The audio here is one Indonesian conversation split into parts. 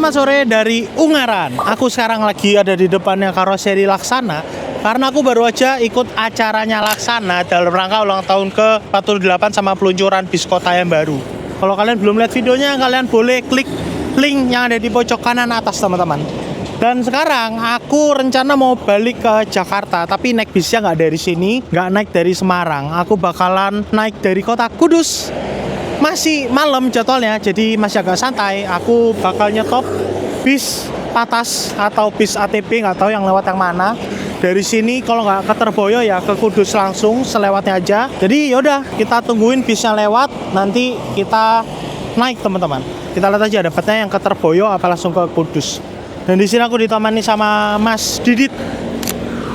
Selamat sore dari Ungaran. Aku sekarang lagi ada di depannya karoseri Laksana karena aku baru aja ikut acaranya Laksana dalam rangka ulang tahun ke-48 sama peluncuran bis kota yang baru. Kalau kalian belum lihat videonya, kalian boleh klik link yang ada di pojok kanan atas, teman-teman. Dan sekarang aku rencana mau balik ke Jakarta, tapi naik bisnya nggak dari sini, nggak naik dari Semarang. Aku bakalan naik dari kota Kudus. Masih malam jadwalnya, jadi masih agak santai. Aku bakal nyetop bis Patas atau bis ATB, nggak tahu yang lewat yang mana. Dari sini kalau nggak ke Terboyo ya ke Kudus langsung, selewatnya aja. Jadi yaudah, kita tungguin bisnya lewat, nanti kita naik, teman-teman. Kita lihat aja dapatnya yang ke Terboyo apa langsung ke Kudus. Dan di sini aku ditemani sama Mas Didit.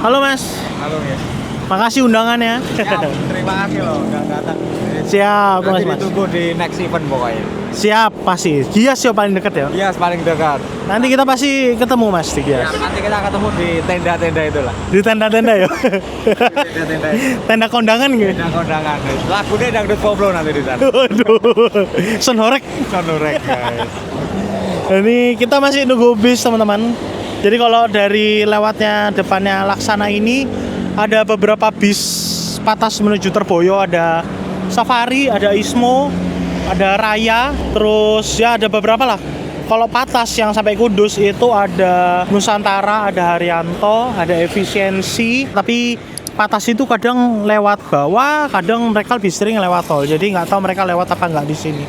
Halo Mas. Halo ya. Makasih undangannya. Siap, terima kasih loh udah datang. Siap, Nanti Mas. ditunggu di next event pokoknya. Siap, pasti. Gias yang paling deket ya. Iya, paling dekat. Nanti kita pasti ketemu Mas di Gias. Ya, nanti kita ketemu di tenda-tenda itulah. Di tenda-tenda ya. Tenda-tenda itu. Tenda kondangan gitu. Tenda kondangan. Lagunya dangdut koplo nanti di sana. Waduh. Sonhorek. Sonorek guys. Ini kita masih nunggu bis, teman-teman. Jadi kalau dari lewatnya depannya Laksana ini ada beberapa bis Patas menuju Terboyo, ada Safari, ada Ismo, ada Raya, terus ya ada beberapa lah. Kalau Patas yang sampai Kudus itu ada Nusantara, ada Haryanto, ada Efisiensi. Tapi Patas itu kadang lewat bawah, kadang mereka lebih sering lewat tol. Jadi nggak tahu mereka lewat apa nggak di sini.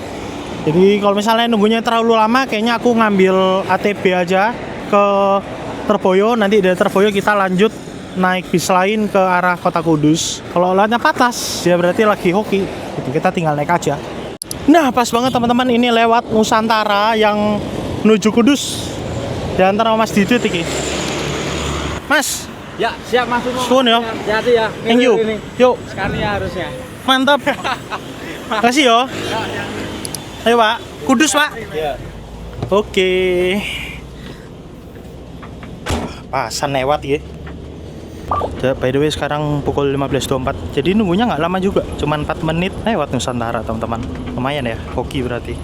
Jadi kalau misalnya nunggunya terlalu lama, kayaknya aku ngambil ATB aja ke Terboyo. Nanti dari Terboyo kita lanjut naik bis lain ke arah kota Kudus. Kalau lewatnya Patas, ya berarti lagi hoki. Jadi kita tinggal naik aja. Nah, pas banget teman-teman, ini lewat Nusantara yang menuju Kudus. Dan antara Mas Didit iki. Mas, Ya, siap Mas Sumo. suwun ya. Hati-hati ya. Thank you. Yuk, Sekali ya harusnya. mantap. Makasih yo. Ayo Pak, Kudus Pak. Iya. Oke. Pasan lewat ya. By the way sekarang pukul 15.24. Jadi nunggunya nggak lama juga, cuman 4 menit lewat Nusantara, teman-teman. Lumayan ya, hoki berarti.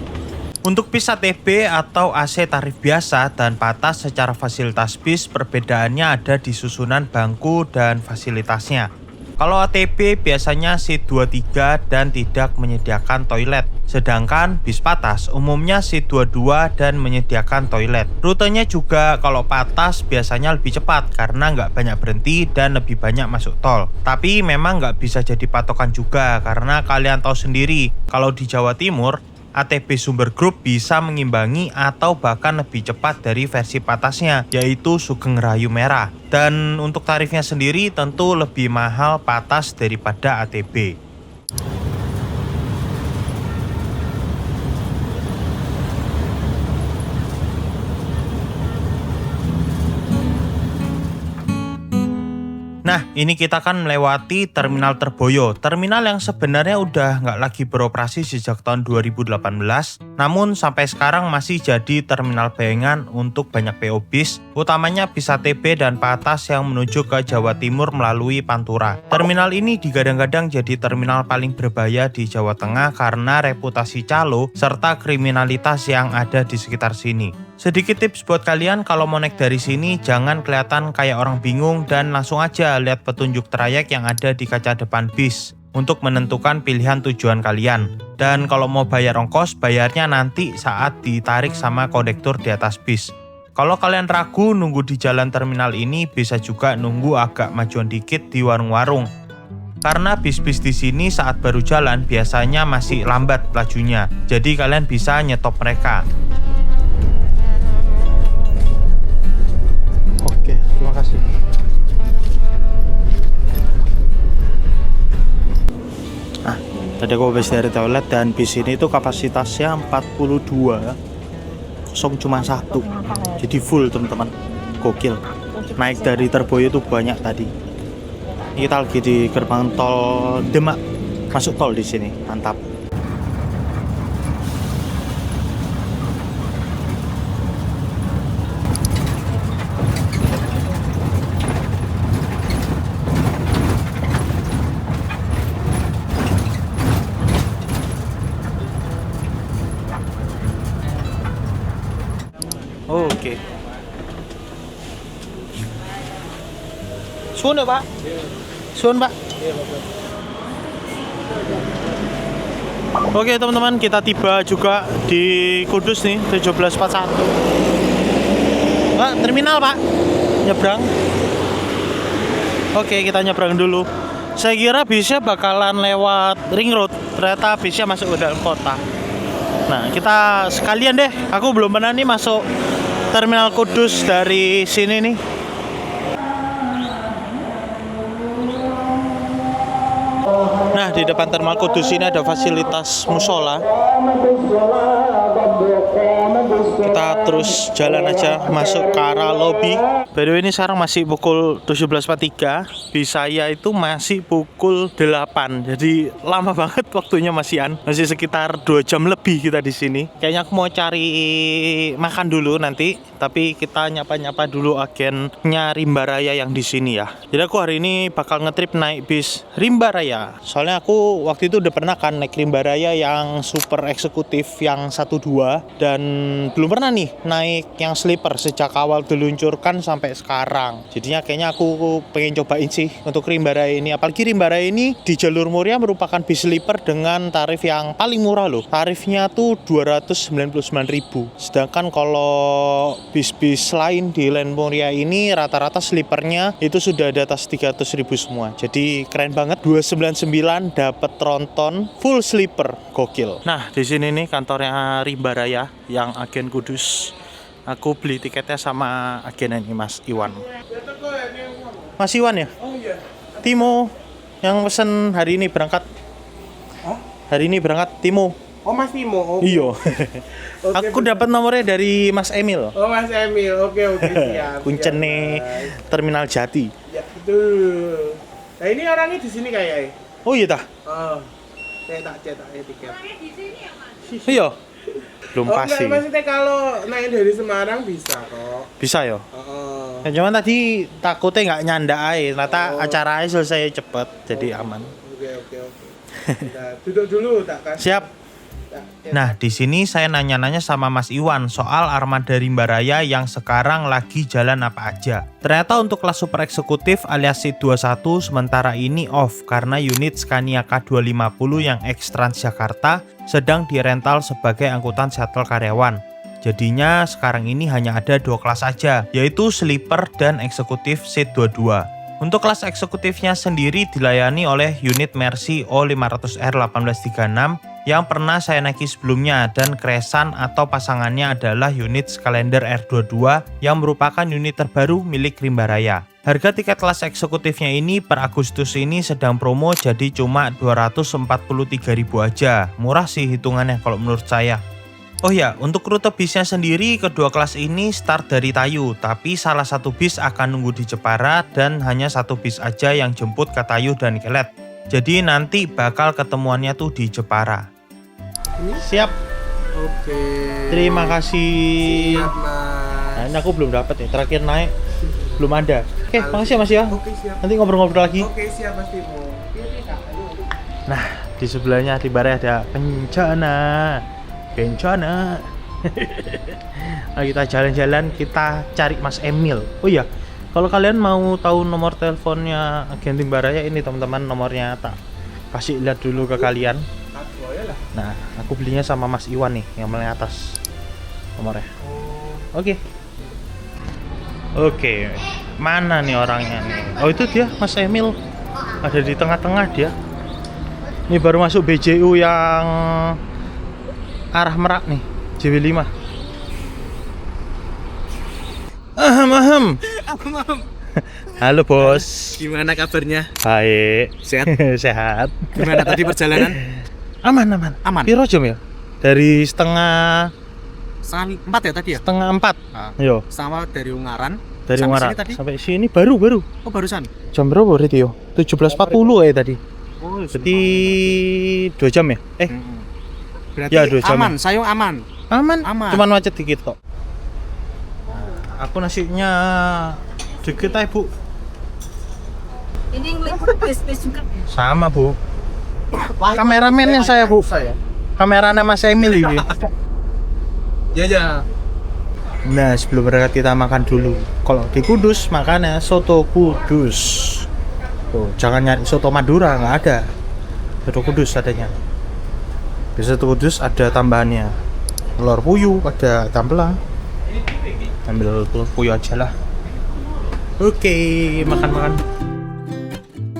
Untuk bis ATB atau AC tarif biasa dan Patas secara fasilitas bis, perbedaannya ada di susunan bangku dan fasilitasnya. Kalau ATB biasanya seat 23 dan tidak menyediakan toilet. Sedangkan bis Patas umumnya seat 22 dan menyediakan toilet. Rutenya juga kalau Patas biasanya lebih cepat karena nggak banyak berhenti dan lebih banyak masuk tol. Tapi memang nggak bisa jadi patokan juga karena kalian tahu sendiri kalau di Jawa Timur ATB Sumber Group bisa mengimbangi atau bahkan lebih cepat dari versi Patasnya, yaitu Sugeng Rahayu Merah. Dan untuk tarifnya sendiri tentu lebih mahal Patas daripada ATB. Nah, ini kita kan melewati Terminal Terboyo. Terminal yang sebenarnya udah nggak lagi beroperasi sejak tahun 2018. Namun sampai sekarang masih jadi terminal bayangan untuk banyak PO bis, utamanya bis ATB dan Patas yang menuju ke Jawa Timur melalui Pantura. Terminal ini digadang-gadang jadi terminal paling berbahaya di Jawa Tengah karena reputasi calo serta kriminalitas yang ada di sekitar sini. Sedikit tips buat kalian kalau mau naik dari sini, jangan kelihatan kayak orang bingung dan langsung aja lihat petunjuk trayek yang ada di kaca depan bis untuk menentukan pilihan tujuan kalian. Dan kalau mau bayar ongkos, bayarnya nanti saat ditarik sama kondektur di atas bis. Kalau kalian ragu nunggu di jalan terminal ini, bisa juga nunggu agak majuan dikit di warung-warung. Karena bis-bis di sini saat baru jalan biasanya masih lambat lajunya, jadi kalian bisa nyetop mereka. Oke, terima kasih. Nah, tadi aku habis dari toilet dan bis ini tuh kapasitasnya 42, kosong cuma 1. Jadi full, teman-teman. Gokil. Naik dari Terboyo tuh banyak tadi. Kita lagi di gerbang tol Demak. Masuk tol di sini. Mantap. Oke. Suun ya, Pak? Suun, Pak? Oke teman-teman, kita tiba juga di Kudus nih, 1741. Pak, terminal Pak, nyebrang. Oke, kita nyebrang dulu. Saya kira bisnya bakalan lewat ring road, ternyata bisnya masuk ke dalam kota. Nah, kita sekalian deh, aku belum pernah nih masuk terminal Kudus dari sini nih. Nah, di depan terminal Kudus ini ada fasilitas musola. Kita terus jalan aja masuk ke arah lobby. By the way, ini sekarang masih pukul 17.43. Bis saya itu masih pukul 8. Jadi lama banget waktunya masihan. Masih sekitar 2 jam lebih kita di sini. Kayaknya aku mau cari makan dulu nanti. Tapi kita nyapa-nyapa dulu agennya Rimba Raya yang di sini ya. Jadi aku hari ini bakal ngetrip naik bis Rimba Raya. Soalnya aku waktu itu udah pernah kan naik Rimba Raya yang super eksekutif yang 1-2 dan belum pernah nih naik yang sleeper sejak awal diluncurkan sampai sekarang. Jadinya kayaknya aku pengen cobain sih untuk Rimba Raya ini. Apalagi Rimba Raya ini di jalur Muria merupakan bis sleeper dengan tarif yang paling murah loh. Tarifnya tuh 299.000. Sedangkan kalau bis-bis lain di Line Muria ini rata-rata sleepernya itu sudah di atas 300.000 semua. Jadi keren banget, 299 dapat tronton full sleeper, gokil. Nah, di sini nih kantornya Rimba Raya yang agen Kudus. Aku beli tiketnya sama agen ini Mas Iwan. Mas Iwan ya? Oh iya. Timo yang pesen hari ini berangkat. Hah? Hari ini berangkat Timo. Oh Mas Timo. Oh. Iya. Oke, Aku dapat nomornya dari Mas Emil. Oh Mas Emil. Oke siap. Kuncene Terminal Jati. Ya betul. Nah ini orangnya di sini kayaknya. Oh iya tah? Oh. Saya tak cetak tiket. Iya. Belum Oh pasti. enggak, maksudnya kalau naik dari Semarang bisa kok. Bisa ya? Oh. Ya, cuman tadi takutnya nggak nyanda aja. Ternyata Oh. acaranya selesai cepet, jadi aman. Oke. Nah, duduk dulu tak kasih. Siap. Nah, di sini saya nanya-nanya sama Mas Iwan soal armada Rimba Raya yang sekarang lagi jalan apa aja. Ternyata untuk kelas super eksekutif alias C21 sementara ini off karena unit Scania K250 yang X Transjakarta sedang dirental sebagai angkutan shuttle karyawan. Jadinya sekarang ini hanya ada 2 kelas saja, yaitu sleeper dan eksekutif C22. Untuk kelas eksekutifnya sendiri dilayani oleh unit Mercy O500R 1836 yang pernah saya naiki sebelumnya dan kresan atau pasangannya adalah unit Skalender R22 yang merupakan unit terbaru milik Rimba Raya. Harga tiket kelas eksekutifnya ini per Agustus ini sedang promo jadi cuma 243.000 aja. Murah sih hitungannya kalau menurut saya. Oh ya, untuk rute bisnya sendiri kedua kelas ini start dari Tayu, tapi salah satu bis akan nunggu di Jepara dan hanya satu bis aja yang jemput ke Tayu dan Kelet. Jadi nanti bakal ketemuannya tuh di Jepara. Siap. Oke. Terima kasih. Siap Mas. Nah, ini aku belum dapat ya, terakhir naik belum ada. Oke, makasih ya Mas ya. Oke siap. Nanti ngobrol-ngobrol lagi. Oke siap Mas Timo. Nah, di sebelahnya di Jepara ada Kencana. Nah, kita jalan-jalan, kita cari Mas Emil. Oh iya, kalau kalian mau tahu nomor teleponnya agen Rimba Raya ini teman-teman, nomornya tak kasih lihat dulu ke kalian. Nah, aku belinya sama Mas Iwan nih yang paling atas nomornya. Oke. Oke, mana nih orangnya nih? Oh itu dia Mas Emil, ada di tengah-tengah dia. Ini baru masuk BJU yang arah Merak nih, JW5. Ahem. Halo bos. Gimana kabarnya? Baik. Sehat? Sehat. Gimana tadi perjalanan? Aman. Aman. Piro jam ya? Dari setengah 4 ya tadi ya? 3:30. Ah. Yo. Sama dari Ungaran. Dari sampai Ungaran sini tadi? sampai sini baru. Oh barusan? Jam berapa berarti yo? 17.40 ya tadi. Oh Berarti 2 jam ya? Berarti Ya, 2 jam aman, sayung aman. Aman. Aman. Cuman macet dikit kok. Aku nasinya dikit aja bu. Ini ngeliput bis-bis juga. Sama bu. Kameramennya saya bu. Kameranya Mas Emil ini. Ya. Nah, sebelum berangkat kita makan dulu. Kalau di Kudus makannya soto Kudus. Tuh, jangan nyari soto Madura, nggak ada. Soto Kudus adanya. Di soto Kudus ada tambahannya. Telur puyuh, ada tambelang. Ambil telur puyuh aja lah. Oke, makan-makan.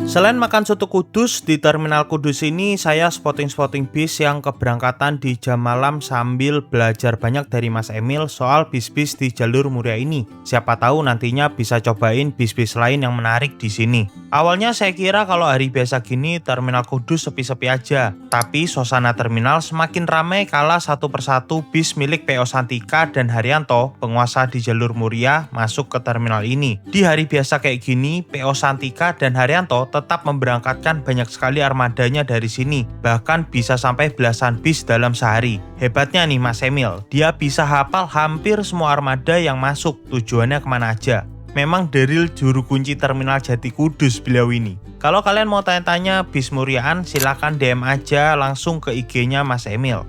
Selain makan soto Kudus, di Terminal Kudus ini saya spotting-spotting bis yang keberangkatan di jam malam sambil belajar banyak dari Mas Emil soal bis-bis di jalur Muria ini. Siapa tahu nantinya bisa cobain bis-bis lain yang menarik di sini. Awalnya saya kira kalau hari biasa gini Terminal Kudus sepi-sepi aja, tapi suasana terminal semakin ramai kala satu persatu bis milik PO Santika dan Haryanto, penguasa di jalur Muria, masuk ke terminal ini. Di hari biasa kayak gini, PO Santika dan Haryanto tetap memberangkatkan banyak sekali armadanya dari sini, bahkan bisa sampai belasan bis dalam sehari. Hebatnya nih Mas Emil, dia bisa hafal hampir semua armada yang masuk, tujuannya kemana aja. Memang deril juru kunci Terminal Jati Kudus beliau ini. Kalau kalian mau tanya-tanya bis Muriaan, silakan DM aja langsung ke IG-nya Mas Emil.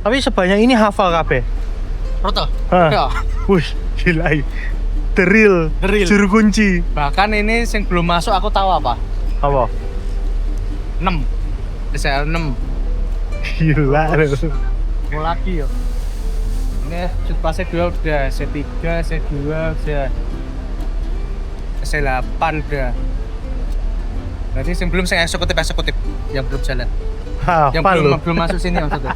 Tapi sebanyak ini hafal kabeh. Roto. Hah. Ya. Wih, gila. Deril juru kunci. Bahkan ini yang belum masuk aku tahu apa? Apa? 6. SL 6. Gila. Mau lagi yo. Ini fase 2 udah, C3, C2 udah. C8 udah. Berarti yang belum saya eksekutif yang belum jalan. Yang belum masuk sini maksudnya.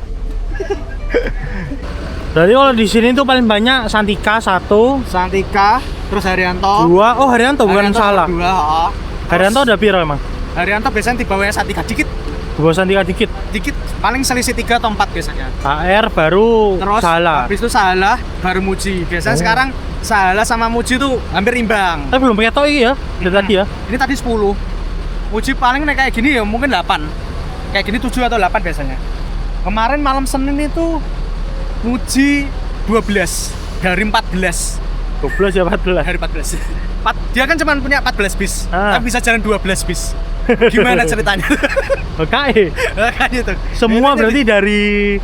Berarti kalau di sini tuh paling banyak Santika 1, Santika, terus Haryanto. 2. Oh, Haryanto bukan salah. 2, oh. Haryanto ada piro emang? Haryanto biasanya di bawahnya Santika dikit. Di bawah Santika dikit. Dikit, paling selisih 3 atau 4 biasanya. HR baru Terus salah. habis itu Salah, baru Muji. Biasanya sekarang Salah sama Muji tuh hampir imbang. Tapi belum ketok iki ya, dari tadi ya. Ini tadi 10. Muji paling naik kayak gini ya mungkin 8. Kayak gini 7 atau 8 biasanya. Kemarin malam Senin itu Muji 12 dari 14. 12 ya 14. Dari 14. Dia kan cuma punya 14 bis, tapi bisa jalan 12 bis. Gimana ceritanya? Oke. Kan itu. Semua berarti dari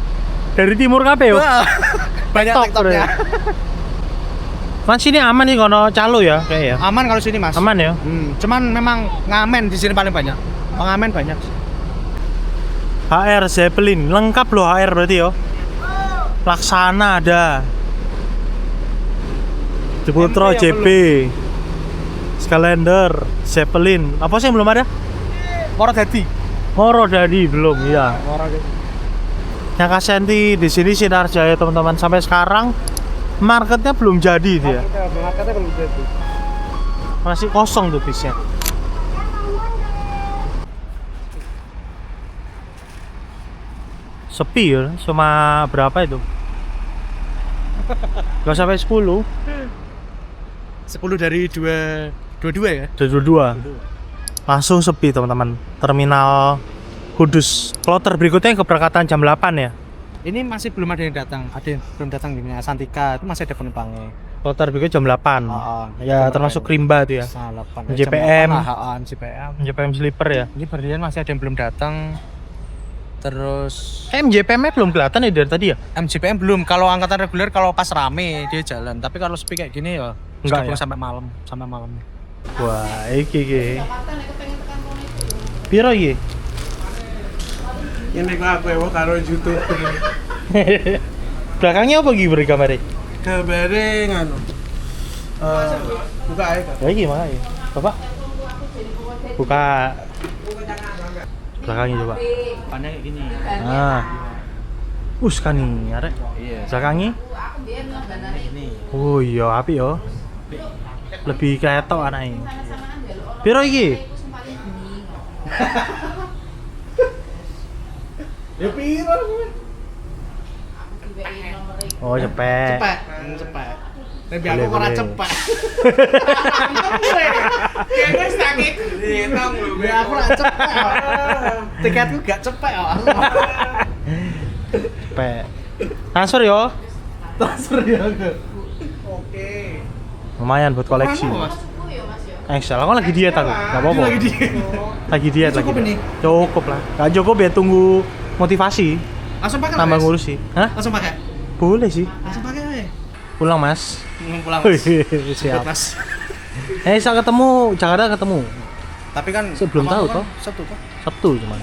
timur kabeh yo. Wah, banyak Tok, TikToknya. Mas ini aman nih kono calo ya kayak ya. Aman kalau sini Mas. Aman ya. Cuman memang ngamen di sini paling banyak. Pengamen banyak. HR Zeppelin lengkap loh HR berarti yo. Laksana ada. Jeputro MP yang JP. Skalender, Zeppelin. Apa sih yang belum ada? Moro Dadi. Moro Dadi belum ya. Moro Dadi. Yang Kasenti di sini Sinarjaya teman-teman sampai sekarang marketnya belum jadi dia. Marketnya belum jadi. Masih kosong tuh bisnya. Sepi ya, cuma berapa itu? Gak sampai 10. 10 dari 22 ya? Dari 22. Langsung sepi teman-teman. Terminal Kudus. Kloter berikutnya yang keberangkatan jam 8 ya. Ini masih belum ada yang datang. Ada yang belum datang gini. Santika itu masih ada penumpangnya. Kloter berikutnya jam 8. Ya termasuk Rimba tuh ya. JPM. JPM sleeper ya. Ini berlian masih ada yang belum datang. Terus JPM-nya belum kelihatan ya dari tadi ya? MJPM belum. Kalau angkatan reguler kalau pas rame dia jalan. Tapi kalau sepi kayak gini ya enggak ya? sampai malam. Wah, iki. Piro iki? Ini kok aku karo YouTube. Belakangnya apa iki beri gambarnya? Gambare nganu. Buka aja. Ya iki makanya. Bapak. Buka. Belakangnya coba. Depannya kayak gini. Kan nih, arek. Iya. Belakangnya? Oh iya, api yo. Lebih ketok anaknya. Piro iki? Ya piro? Oh, cepet. Cepet. Tapi Boleh, aku ora boleh. cepet. Ya wis sakit. Ditong lho. Ya aku ora cepet. Tiketku gak cepet kok. Cepet. Transfer yo. Transfer ya. Oke. Lumayan buat koleksi. Excel, aku lagi diet aku. Enggak apa-apa. Lagi diet lagi. Cukup ini? Cukup lah. Gak cukup ya tunggu motivasi. Langsung pakai. Tambah ngurus sih. Hah? Langsung pakai. Boleh sih. Langsung pakai. Pulang mas. Pulang Mas. Siap. Mas. Bisa ketemu Jakarta ketemu. Tapi kan Sebelum tahu toh. Sabtu toh. Sabtu cuman.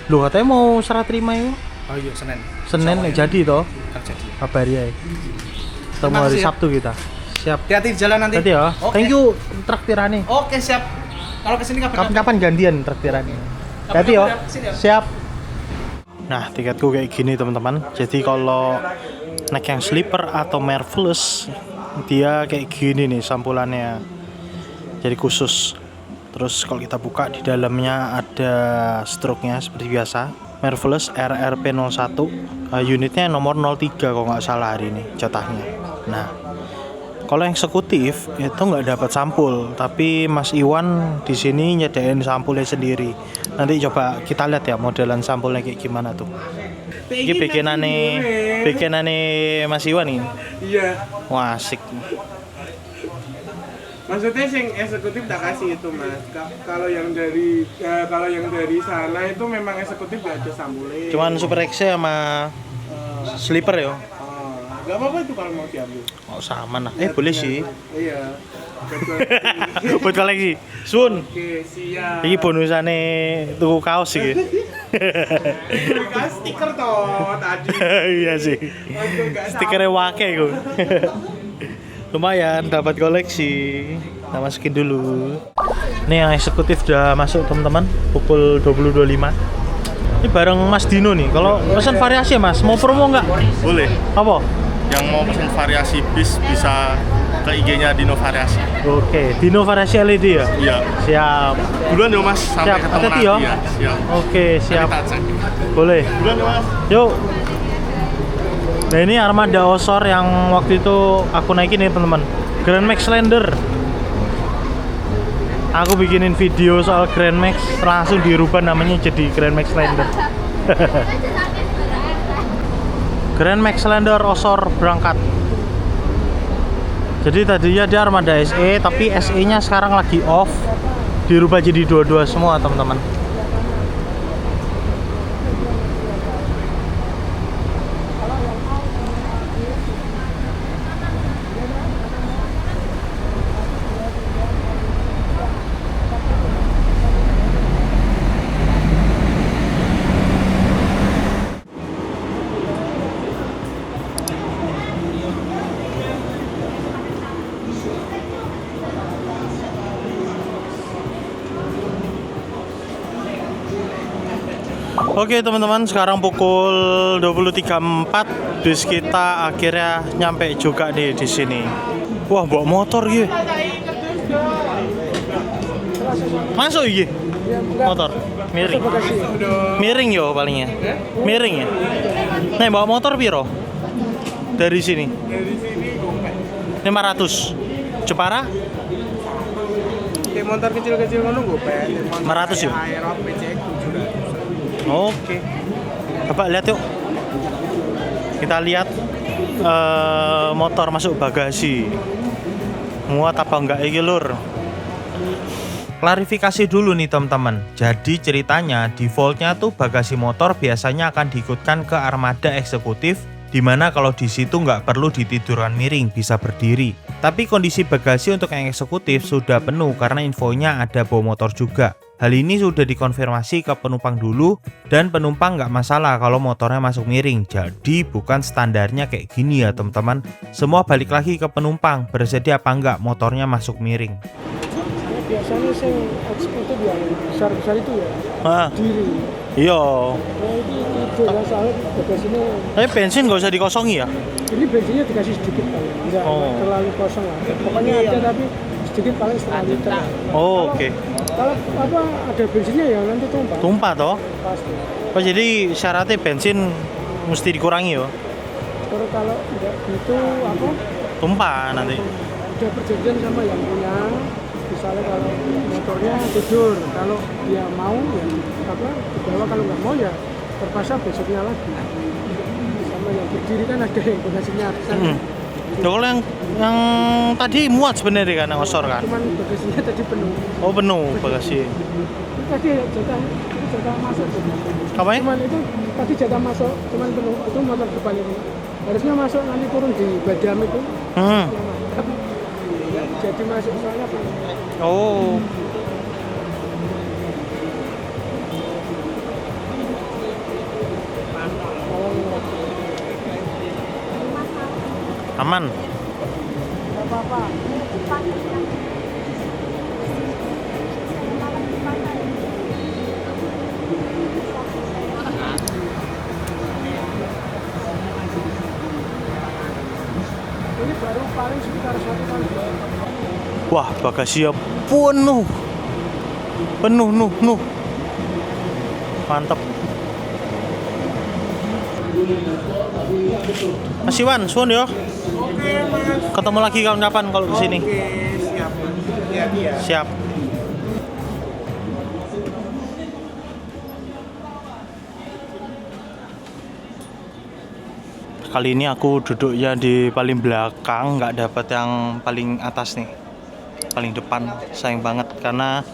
Lu katanya mau serah terima itu. Oh iya Senin. Senin Insya Allah jadi toh. ya. Jadi. Kabari ya. Ketemu Terima hari kasih ya. Sabtu kita. Siap. Hati-hati di jalan nanti. Tadi ya. Oke. Thank you traktirannya. Oke, siap. Kalau kesini kapan? Kapan gantian traktirannya. Hati ya. Siap. Nah, tiketku kayak gini teman-teman. Jadi kalau naik yang sleeper atau marvelous, dia kayak gini nih sampulannya. Jadi khusus. Terus kalau kita buka di dalamnya ada stroke-nya seperti biasa. Marvelous RRP01. Unitnya nomor 03 kalau nggak salah hari ini jatahnya. Nah, kalau yang eksekutif itu nggak dapat sampul, tapi Mas Iwan di sini nyediain sampulnya sendiri. Nanti coba kita lihat ya modelan sampulnya kayak gimana tuh. Ini bikinane Mas Iwan nih. Iya. Wah, asik. Maksudnya sing eksekutif tak kasih itu mas. Kalau yang dari sana itu memang eksekutif gak ada sambulnya. Cuman Super X sama sleeper ya. Gak apa-apa itu kalau mau diambil. Oh, sama nah. Boleh sih. Iya. Buat koleksi. Sun. Oke, siap. Ini bonusane tuku kaos sih. Kan stiker toh tadi. Iya sih. Stikernya wake iku. Lumayan dapat koleksi. Kita masukin dulu. Ini yang eksekutif udah masuk teman-teman. Pukul 20.25. Ini bareng Mas Dino nih. Kalau pesan variasi ya Mas, mau promo nggak? Boleh. Apa? Yang mau pesan variasi bis bisa ke IG-nya Dino Variasi. Oke, Dino variasi LED ya? Iya. Siap. Duluan dong Mas, sampai Siap, ketemu hati-hati nanti ya. ya. Siap. Oke, siap. Kita cek. Boleh. Duluan dong Mas. Yuk. Nah ini armada Osor yang waktu itu aku naikin nih teman-teman. Grand Max Lander. Aku bikinin video soal Grand Max, langsung dirubah namanya jadi Grand Max Lander. Grand Max Lander Osor berangkat. Jadi tadinya dia armada SE, tapi SE-nya sekarang lagi off, dirubah jadi dua-dua semua teman-teman. Oke teman-teman, sekarang pukul 23.04, bis kita akhirnya nyampe juga nih di sini. Wah, bawa motor gitu. Masuk gitu. Motor miring. Miring yo palingnya. Miring ya. Nih bawa motor piro? Dari sini. Dari sini gope. 500. Jepara? Kayak motor kecil-kecil ngono gope. 500 yuk. Aero PCX 700. Oke. Coba lihat yuk. Kita lihat motor masuk bagasi. Muat apa enggak iki lur? Klarifikasi dulu nih teman-teman. Jadi ceritanya defaultnya tuh bagasi motor biasanya akan diikutkan ke armada eksekutif, dimana kalau di situ nggak perlu ditidurkan miring, bisa berdiri. Tapi kondisi bagasi untuk yang eksekutif sudah penuh karena infonya ada bawa motor juga. Hal ini sudah dikonfirmasi ke penumpang dulu, dan penumpang nggak masalah kalau motornya masuk miring. Jadi bukan standarnya kayak gini ya teman-teman. Semua balik lagi ke penumpang, bersedia apa enggak motornya masuk miring. Biasanya sing eksekutif yang besar-besar itu ya diri. Iya. Nah itu soalnya bagasinya. Tapi bensin nggak usah dikosongi ya? Ini bensinnya dikasih sedikit paling, enggak terlalu kosong lah. Pokoknya ada tapi sedikit paling setengah liter. Oh, oke. Kalau apa ada bensinnya ya nanti tumpah. Tumpah toh? Pasti. Oh jadi syaratnya bensin mesti dikurangi ya? Terus kalau enggak gitu apa? Tumpah nanti. Udah perjanjian sama yang punya. Misalnya kalau motornya tidur, kalau dia mau ya apa dibawa, kalau nggak mau ya terpaksa besoknya lagi. Sama yang berdiri kan ada yang bagasinya besar. Kalau yang tadi muat sebenarnya kan yang Osor kan? Cuman bagasinya tadi penuh. Oh penuh bagasi. Itu tadi jatah masuk. Apa ya? Cuman itu tadi jatah masuk, cuman penuh. Itu motor depan ini. Harusnya masuk nanti turun di Badam itu. Hmm. Jadi masuk soalnya penuh. Oh. Aman. Nggak apa-apa. Ini baru paling sekitar 1 tahun. Wah, bagasinya penuh. Penuh, nuh. Mantap. Mas Iwan, suwun ya. Oke mas. Ketemu lagi kapan-kapan kalau kesini. Oke, siap mas. Iya. Siap. Kali ini aku duduknya di paling belakang, nggak dapat yang paling atas nih, paling depan. Sayang banget karena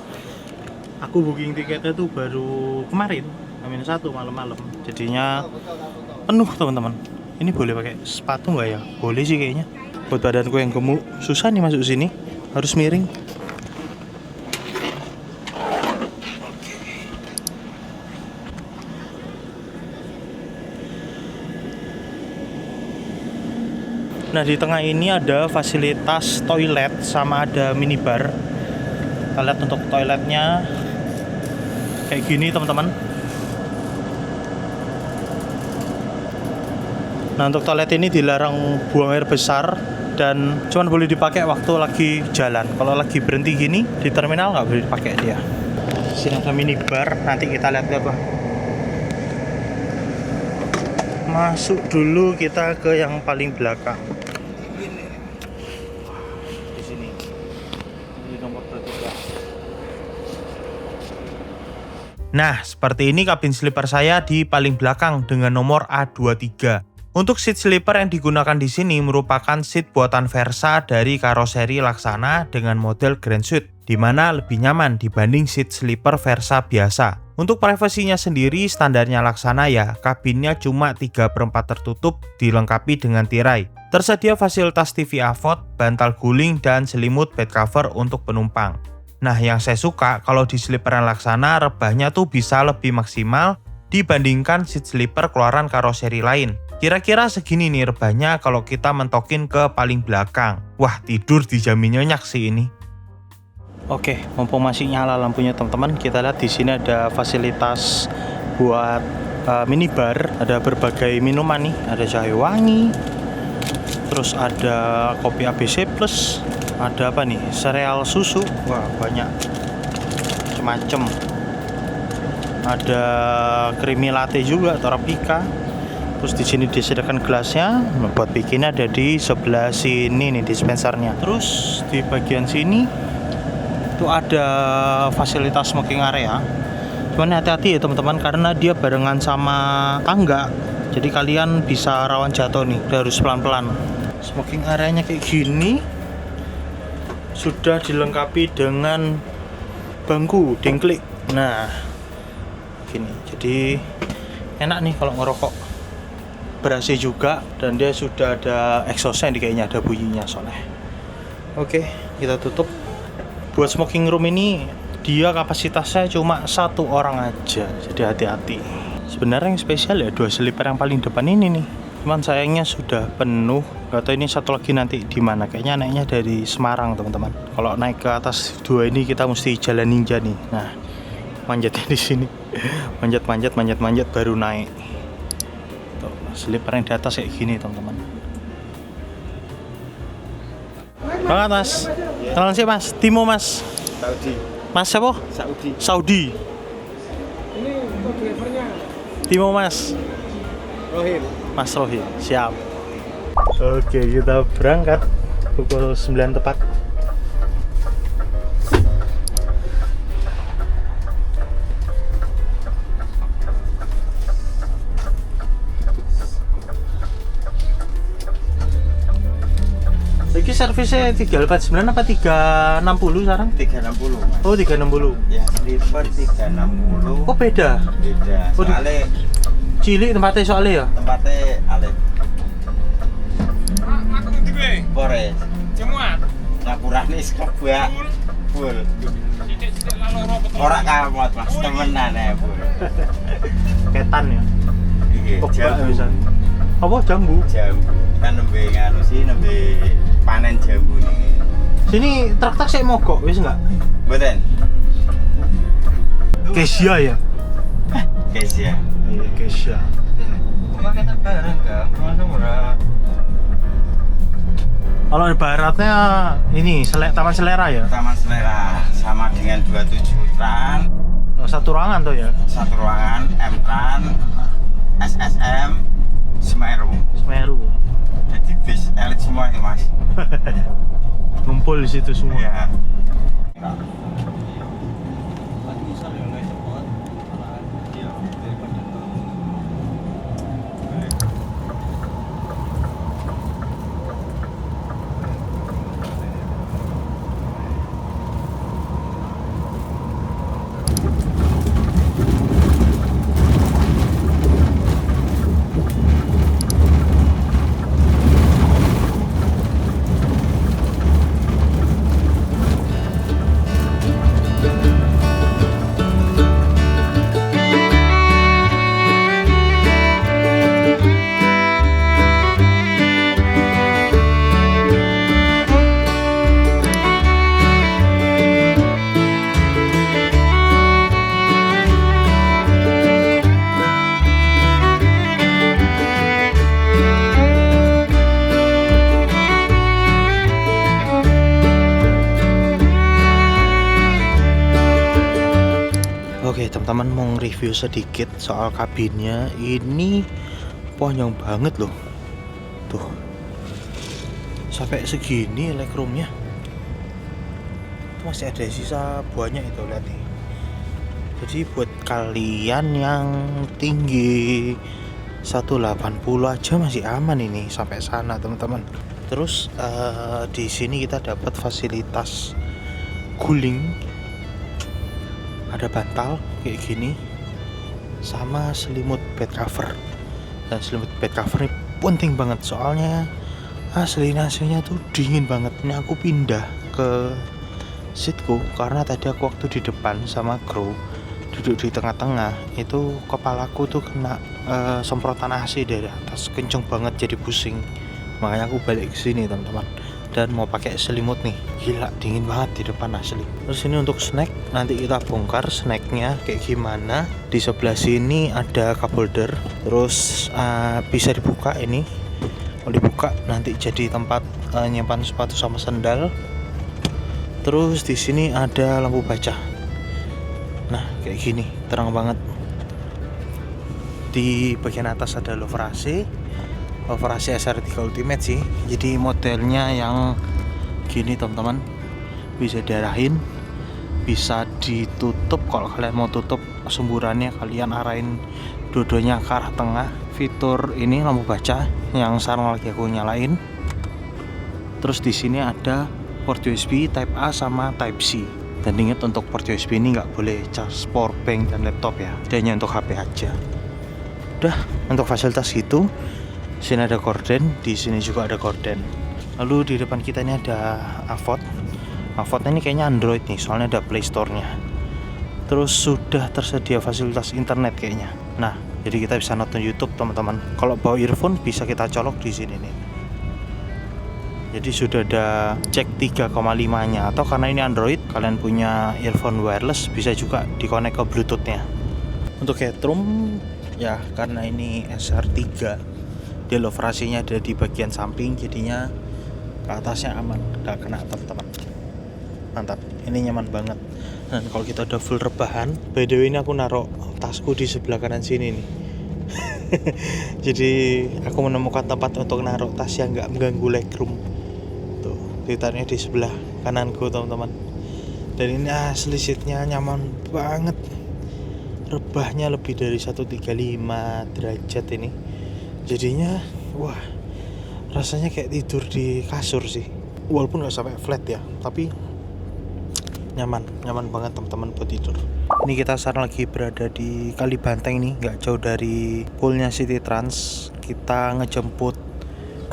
aku booking tiketnya tuh baru kemarin, H-1 malam-malam. Jadinya penuh teman-teman. Ini boleh pakai sepatu nggak ya? Boleh sih kayaknya. Buat badanku yang gemuk, susah nih masuk sini, harus miring. Nah, di tengah ini ada fasilitas toilet sama ada minibar. Kita lihat untuk toiletnya kayak gini teman-teman. Nah, untuk toilet ini dilarang buang air besar dan cuman boleh dipakai waktu lagi jalan. Kalau lagi berhenti gini di terminal nggak boleh dipakai dia. Sini ada minibar, nanti kita lihat-lihat lah. Masuk dulu kita ke yang paling belakang. Di sini. Ini nomor 23. Nah, seperti ini kabin sleeper saya di paling belakang dengan nomor A23. Untuk seat sleeper yang digunakan di sini merupakan seat buatan Versa dari karoseri Laksana dengan model Grand Suite, di mana lebih nyaman dibanding seat sleeper Versa biasa. Untuk privasinya sendiri, standarnya Laksana ya, kabinnya cuma 3/4 tertutup, dilengkapi dengan tirai. Tersedia fasilitas TV AVOD, bantal guling, dan selimut bed cover untuk penumpang. Nah, yang saya suka kalau di sleeperan Laksana, rebahnya tuh bisa lebih maksimal dibandingkan seat sleeper keluaran karoseri lain. Kira-kira segini nih rebahnya kalau kita mentokin ke paling belakang. Wah, tidur dijamin nyenyak sih ini. Oke, mumpung masih nyala lampunya teman-teman, kita lihat di sini ada fasilitas buat minibar. Ada berbagai minuman nih, ada jahe wangi, terus ada kopi ABC Plus, ada apa nih, sereal susu, wah banyak macem-macem. Ada creamy latte juga, Torapika. Terus di sini disediakan gelasnya, buat bikinnya ada di sebelah sini nih dispensernya. Terus di bagian sini itu ada fasilitas smoking area. Cuman hati-hati ya teman-teman karena dia barengan sama tangga. Jadi kalian bisa rawan jatuh nih, harus pelan-pelan. Smoking areanya kayak gini. Sudah dilengkapi dengan bangku dengklik. Nah, gini. Jadi enak nih kalau ngerokok. Ber-AC juga dan dia sudah ada exhaustnya nih, kayaknya ada bunyinya soalnya. Oke, kita tutup. Buat smoking room ini dia kapasitasnya cuma 1 orang aja, jadi hati-hati. Sebenarnya yang spesial ya 2 sleeper yang paling depan ini nih. Cuman sayangnya sudah penuh. Gak tahu ini satu lagi nanti di mana. Kayaknya naiknya dari Semarang teman-teman. Kalau naik ke atas 2 ini kita mesti jalan ninja nih. Nah, manjatnya di sini. Manjat baru naik. Sleeper yang di atas kayak gini teman-teman. Bang atas, kenalan sih mas, Timo mas. Saudi. Mas siapa? Saudi. Ini untuk drivernya. Timo mas. Rohim. Mas Rohim, siap. Oke, kita berangkat pukul 9 tepat. Ini servisnya 389 apa 360 sekarang? 360 mas. Oh 360. Ya, sleeper 360. Oh beda. Beda. Oh, Soalnya cilik tempatnya soalnya ya? tempatnya alih. Bores. Semua. Lapurane sekebak. Full. Titik-titik laloro betul. Ora kamot Mas, temenan ya, Bu. Ketan ya. Iya, Kok jambu. bisa? Apa jambu? Jambu. Kan nembe nganu sih nembe panen jambu nih. Sini truk sik mogok wis enggak? Mboten. Kesia ya. Guys ya. Iya, Kesia. Kok kita bareng enggak? Mana ora? Kalau ibaratnya ini Taman Selera ya. Taman Selera sama dengan 27 Tran, Oh, satu ruangan tuh ya. satu ruangan, M-Tran, SSM, Semeru. Semeru. Jadi bis elit semua ini Mas. Ngumpul di situ semua. Iya. Oke teman-teman, mau review sedikit soal kabinnya. Ini panjang banget loh. Tuh, sampai segini legroomnya. Itu masih ada sisa buahnya itu, lihat nih. Jadi buat kalian yang tinggi 180 aja masih aman ini sampai sana teman-teman. Terus di sini kita dapat fasilitas guling. Ada bantal kayak gini sama selimut bed cover. Dan selimut bed cover ini penting banget soalnya aslinya tuh dingin banget. Ini aku pindah ke seatku karena tadi aku waktu di depan sama kru duduk di tengah-tengah itu kepalaku tuh kena semprotan AC dari atas kenceng banget, jadi pusing. Makanya aku balik ke sini teman-teman dan mau pakai selimut nih. Gila dingin banget di depan asli. Terus ini untuk snack, nanti kita bongkar snacknya kayak gimana. Di sebelah sini ada cup holder, terus bisa dibuka ini. Kalau dibuka nanti jadi tempat nyimpan sepatu sama sandal. Terus di sini ada lampu baca. Nah kayak gini, terang banget. Di bagian atas ada lover AC SR3 Ultimate sih. Jadi modelnya yang gini teman-teman, bisa diarahin, bisa ditutup. Kalau kalian mau tutup semburannya, kalian arahin dua-duanya ke arah tengah. Fitur ini lampu baca yang sekarang lagi aku nyalain. Terus di sini ada port USB Type A sama Type C. Dan ingat untuk port USB ini nggak boleh charge powerbank dan laptop ya, hanya untuk HP aja. Udah, untuk fasilitas itu. Sini ada gorden, di sini juga ada gorden. Lalu di depan kita ini ada Avot. Avot ini kayaknya Android nih, soalnya ada Play Store-nya. Terus sudah tersedia fasilitas internet kayaknya. Nah, jadi kita bisa nonton YouTube teman-teman. Kalau bawa earphone bisa kita colok di sini nih. Jadi sudah ada jack 3,5-nya, atau karena ini Android, kalian punya earphone wireless bisa juga dikonek ke Bluetooth-nya. Untuk headroom ya, karena ini SR3, dia loverasinya ada di bagian samping, jadinya ke atasnya aman, gak kena teman-teman. Mantap, ini nyaman banget. Dan kalau kita udah full rebahan, by the way ini aku naruh tasku di sebelah kanan sini nih. Jadi aku menemukan tempat untuk naruh tas yang gak mengganggu legroom. Tuh, ditaruhnya di sebelah kananku teman-teman. Dan ini asli seatnya nyaman banget. Rebahnya lebih dari 135 derajat ini. Jadinya wah, rasanya kayak tidur di kasur sih. Walaupun nggak sampai flat ya, tapi nyaman banget teman-teman buat tidur. Ini kita sekarang lagi berada di Kalibanteng nih, nggak jauh dari poolnya City Trans. Kita ngejemput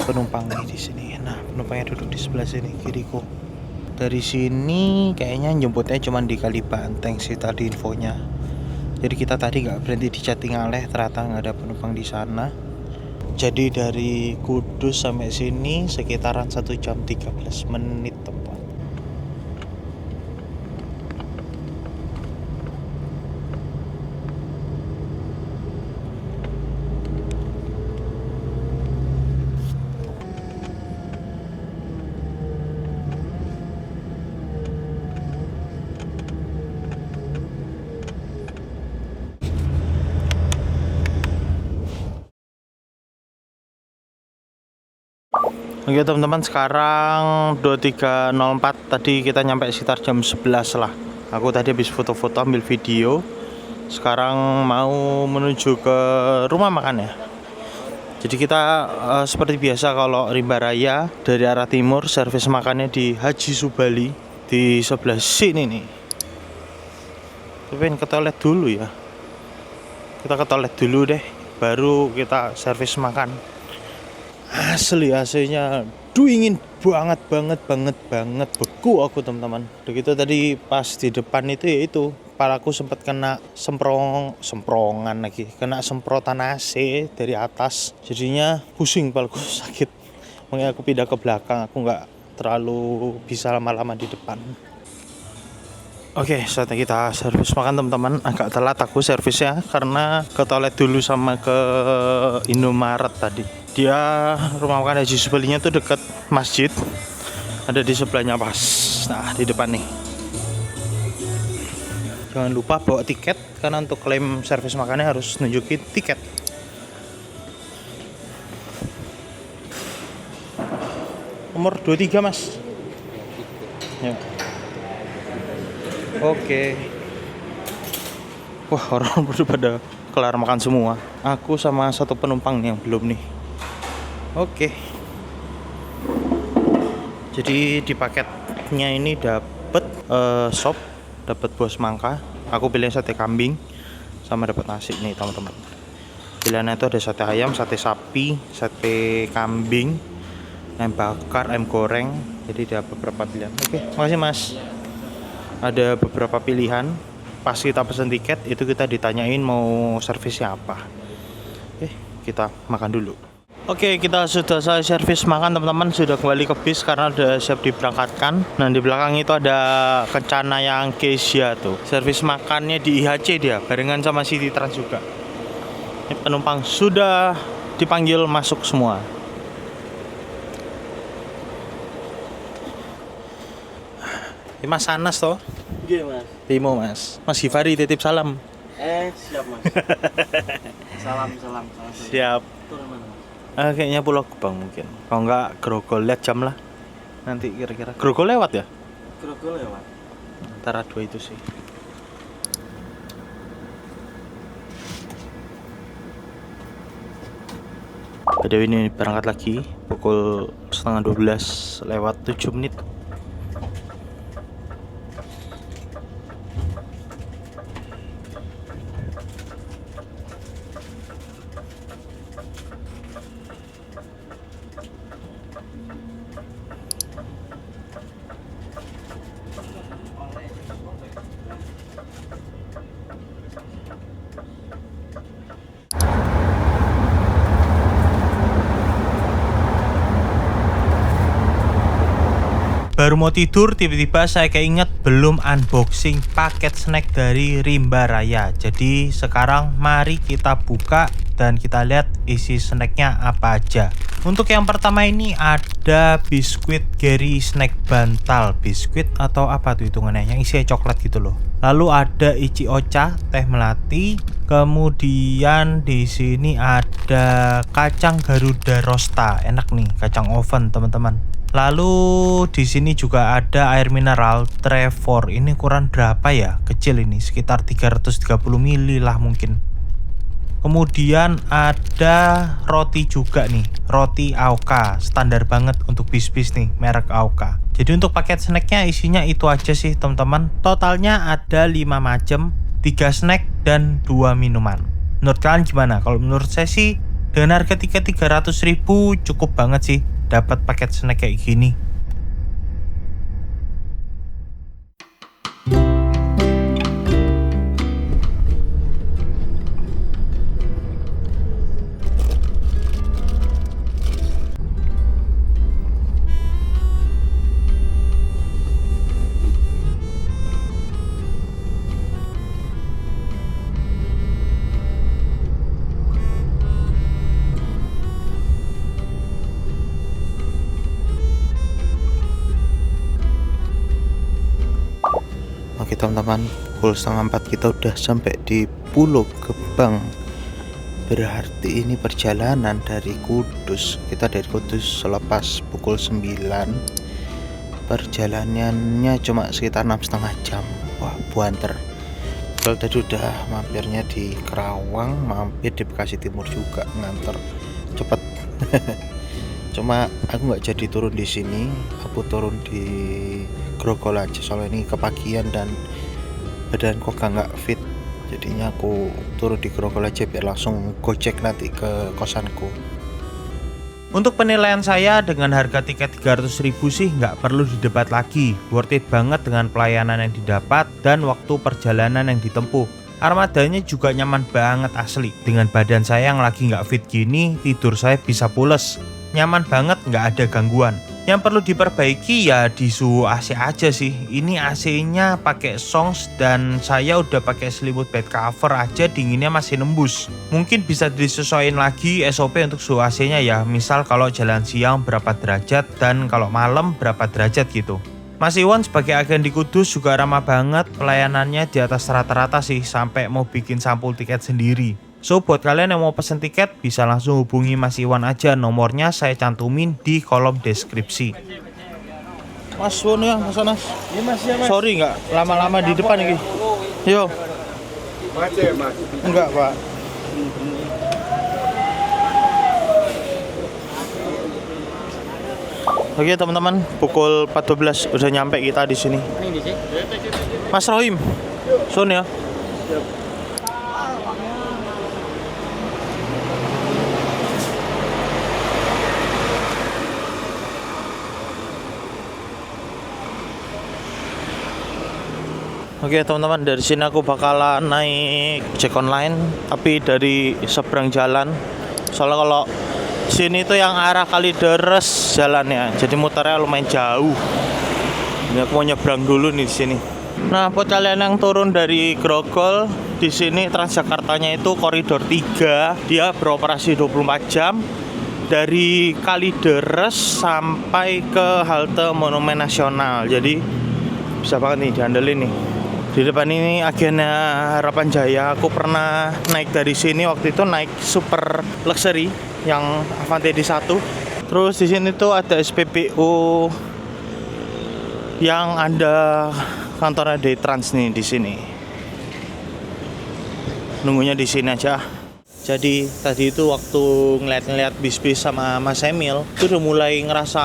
penumpang nih di sini. Nah, penumpangnya duduk di sebelah sini kiriku. Dari sini kayaknya jemputnya cuma di Kalibanteng sih tadi infonya. Jadi kita tadi nggak berhenti di Jatingaleh, ternyata nggak ada penumpang di sana. Jadi dari Kudus sampai sini sekitaran 1 jam 13 menit tepat. Oke teman-teman, sekarang 23.04, tadi kita nyampe sekitar jam 11 lah. Aku tadi habis foto-foto ambil video. Sekarang mau menuju ke rumah makan ya. Jadi kita seperti biasa kalau Rimba Raya dari arah timur, servis makannya di Haji Subali di sebelah sini nih. Tapi pengen ke toilet dulu ya. Kita ke toilet dulu deh, baru kita servis makan. Asli AC-nya dingin banget beku aku teman-teman. Begitu tadi pas di depan itu ya itu kepalaku sempat kena semprongan lagi, kena semprotan AC dari atas, jadinya pusing, kepalaku sakit. Makanya aku pindah ke belakang, aku nggak terlalu bisa lama-lama di depan. Oke, saatnya kita servis makan teman-teman. Agak telat aku servisnya karena ke toilet dulu sama ke Indomaret tadi. Dia rumah makan Haji Subalinya tuh dekat masjid, ada di sebelahnya pas. Nah, di depan nih. Jangan lupa bawa tiket karena untuk klaim servis makannya harus nunjukin tiket. Nomor 23 mas. Ya. Oke. Wah, orang udah pada kelar makan semua. Aku sama satu penumpang nih yang belum nih. Oke. Jadi di paketnya ini dapet sop, dapat buah semangka. Aku pilih sate kambing sama dapat nasi nih teman-teman. Pilihannya itu ada sate ayam, sate sapi, sate kambing, ayam bakar, ayam goreng. Jadi ada beberapa pilihan. Oke, makasih mas. Ada beberapa pilihan. Pas kita pesen tiket itu kita ditanyain mau servisnya apa. Oke, kita makan dulu. Oke, kita sudah selesai servis makan teman-teman, sudah kembali ke bis karena udah siap diberangkatkan. Nah, di belakang itu ada Kencana yang Kesia tuh. Servis makannya di IHC dia, barengan sama City Trans juga. Ini penumpang sudah dipanggil masuk semua. Ini Mas Anas toh? Iya mas. Timo mas. Mas Givari titip salam. Siap mas. Salam. Siap. Turun mana mas? Kayaknya Pulau Gebang mungkin. Kalau nggak Grogol, lihat jam lah. Nanti kira-kira. Grogol lewat ya? Grogol lewat. Antara dua itu sih. BTW ini berangkat lagi pukul 11:30 lewat 7 menit. Baru mau tidur, tiba-tiba saya keinget belum unboxing paket snack dari Rimba Raya. Jadi sekarang mari kita buka dan kita lihat isi snacknya apa aja. Untuk yang pertama ini ada biskuit Gary snack bantal. Biskuit atau apa tuh hitungannya, yang isinya coklat gitu loh. Lalu ada Ichi Ocha, teh melati. Kemudian di sini ada kacang Garuda Rosta. Enak nih, kacang oven teman-teman. Lalu di sini juga ada air mineral Trevor. Ini ukuran berapa ya? Kecil ini, sekitar 330 ml lah mungkin. Kemudian ada roti juga nih, roti Aoka. Standar banget untuk bis-bis nih, merek Aoka. Jadi untuk paket snacknya isinya itu aja sih teman-teman. Totalnya ada 5 macam, 3 snack dan 2 minuman. Menurut kalian gimana? Kalau menurut saya sih Dengan harga tiket 300.000 cukup banget sih dapat paket snack kayak gini. Oke teman-teman, pukul 3:30 kita udah sampai di Pulau Gebang. Berarti ini perjalanan dari Kudus. Kita dari Kudus selepas pukul 9. Perjalanannya cuma sekitar 6,5 jam. Wah, buanter. Kalau tadi udah mampirnya di Kerawang, mampir di Bekasi Timur juga, nganter cepet. Cuma aku nggak jadi turun di sini, aku turun di Grogol aja soalnya ini kepagian dan badanku nggak fit, jadinya aku turun di Grogol aja biar langsung gojek nanti ke kosanku. Untuk penilaian saya dengan harga tiket 300.000 sih nggak perlu didebat lagi, worth it banget dengan pelayanan yang didapat dan waktu perjalanan yang ditempuh. Armadanya juga nyaman banget asli. Dengan badan saya yang lagi nggak fit gini, tidur saya bisa pules. Nyaman banget, nggak ada gangguan. Yang perlu diperbaiki ya di suhu AC aja sih. Ini AC-nya pakai songs dan saya udah pakai selimut bed cover aja dinginnya masih nembus. Mungkin bisa disesuaikan lagi SOP untuk suhu AC-nya ya. Misal kalau jalan siang berapa derajat dan kalau malam berapa derajat gitu. Mas Iwan sebagai agen di Kudus juga ramah banget, pelayanannya di atas rata-rata sih sampai mau bikin sampul tiket sendiri. So buat kalian yang mau pesen tiket bisa langsung hubungi Mas Iwan aja, nomornya saya cantumin di kolom deskripsi. Mas Won ya, Mas Anas. Iya mas, ya mas. Sorry nggak lama-lama di depan ini. Yo. Macet mas. Enggak Pak. Oke teman-teman, pukul 14 udah nyampe kita di sini. Mas Rohim, Son ya. Oke teman-teman, dari sini aku bakalan naik ojek online tapi dari seberang jalan. Soalnya kalau sini tuh yang arah Kalideres jalannya, jadi muternya lumayan jauh. Ini aku mau nyebrang dulu nih di sini. Nah, buat kalian yang turun dari Grogol, di sini Transjakartanya itu koridor 3, dia beroperasi 24 jam dari Kalideres sampai ke halte Monumen Nasional. Jadi bisa banget nih diandelin nih. Di depan ini agennya Harapan Jaya. Aku pernah naik dari sini, waktu itu naik super luxury yang Avanti D1. Terus di sini tuh ada SPBU yang ada kantornya Daytrans nih di sini. Nunggunya di sini aja. Jadi tadi itu waktu ngeliat bis-bis sama Mas Emil, itu udah mulai ngerasa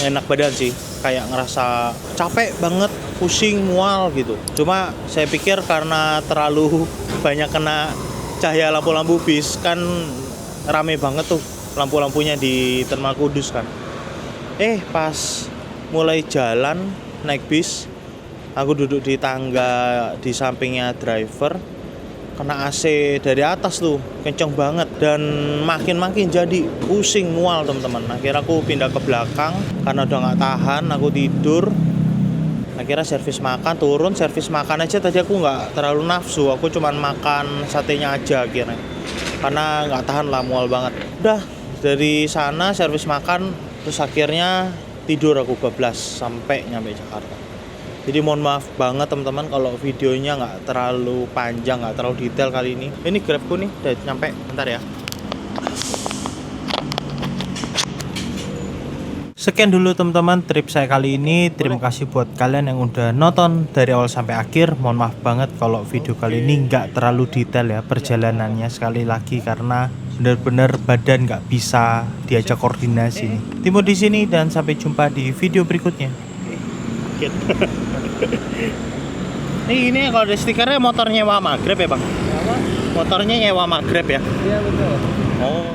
enak badan sih. Kayak ngerasa capek banget, pusing, mual gitu. Cuma saya pikir karena terlalu banyak kena cahaya lampu-lampu bis, kan rame banget tuh lampu-lampunya di Terminal Kudus kan. Pas mulai jalan naik bis, aku duduk di tangga di sampingnya driver, kena AC dari atas tuh kenceng banget dan makin jadi pusing, mual teman-teman. Akhirnya aku pindah ke belakang karena udah nggak tahan, aku tidur. Akhirnya servis makan, turun servis makan aja tadi aku nggak terlalu nafsu, aku cuman makan satenya aja akhirnya karena nggak tahan lah, mual banget. Udah dari sana servis makan, terus akhirnya tidur aku bablas sampai nyampe Jakarta. Jadi mohon maaf banget teman-teman kalau videonya nggak terlalu panjang, nggak terlalu detail kali ini. Ini Grabku nih udah nyampe, bentar ya. Sekian dulu teman-teman trip saya kali ini. Terima kasih buat kalian yang udah nonton dari awal sampai akhir. Mohon maaf banget kalau video kali ini nggak terlalu detail ya perjalanannya, sekali lagi karena benar-benar badan nggak bisa diajak koordinasi nih. Timur di sini dan sampai jumpa di video berikutnya. Ini kalau ada stikernya motor nyewa sama Grab ya bang? Motornya nyewa sama Grab ya? Iya betul. Oh.